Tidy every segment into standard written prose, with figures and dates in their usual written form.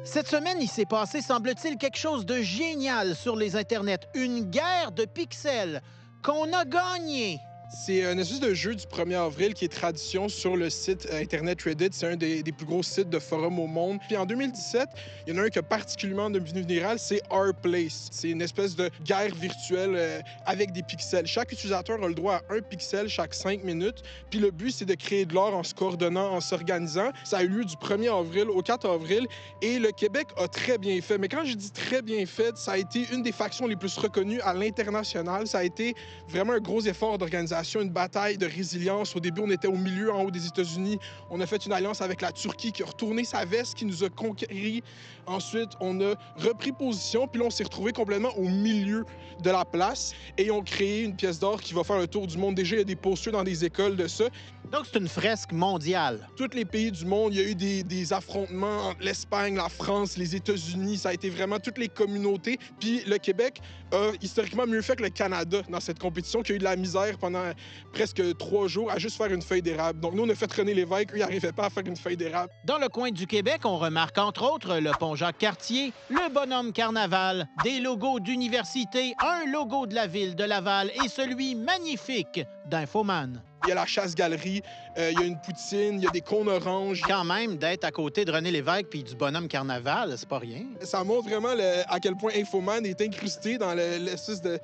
Cette semaine, il s'est passé, semble-t-il, quelque chose de génial sur les internets. Une guerre de pixels qu'on a gagnée. C'est un espèce de jeu du 1er avril qui est tradition sur le site Internet Reddit. C'est un des plus gros sites de forums au monde. Puis en 2017, il y en a un qui a particulièrement devenu viral, c'est Our Place. C'est une espèce de guerre virtuelle avec des pixels. Chaque utilisateur a le droit à un pixel chaque 5 minutes. Puis le but, c'est de créer de l'or en se coordonnant, en s'organisant. Ça a eu lieu du 1er avril au 4 avril et le Québec a très bien fait. Mais quand je dis très bien fait, ça a été une des factions les plus reconnues à l'international. Ça a été vraiment un gros effort d'organisation, une bataille de résilience. Au début, on était au milieu, en haut des États-Unis. On a fait une alliance avec la Turquie qui a retourné sa veste, qui nous a conquéris. Ensuite, on a repris position, puis là, on s'est retrouvé complètement au milieu de la place et on créé une pièce d'or qui va faire le tour du monde. Déjà, il y a des posters dans des écoles de ça. Donc, c'est une fresque mondiale. Tous les pays du monde, il y a eu des affrontements entre l'Espagne, la France, les États-Unis. Ça a été vraiment toutes les communautés. Puis le Québec a historiquement mieux fait que le Canada dans cette compétition, qui a eu de la misère pendant presque 3 jours à juste faire une feuille d'érable. Donc nous, on a fait René Lévesque, eux, ils n'arrivaient pas à faire une feuille d'érable. Dans le coin du Québec, on remarque entre autres le pont Jacques-Cartier, le bonhomme Carnaval, des logos d'université, un logo de la ville de Laval et celui magnifique d'Infoman. Il y a la chasse-galerie, il y a une poutine, il y a des cônes oranges. Quand même, d'être à côté de René Lévesque puis du bonhomme Carnaval, c'est pas rien. Ça montre vraiment à quel point Infoman est incrusté dans l'espèce de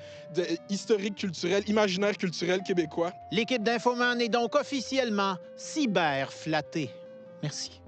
historique culturel, imaginaire culturel québécois. L'équipe d'Infoman est donc officiellement cyber flattée. Merci.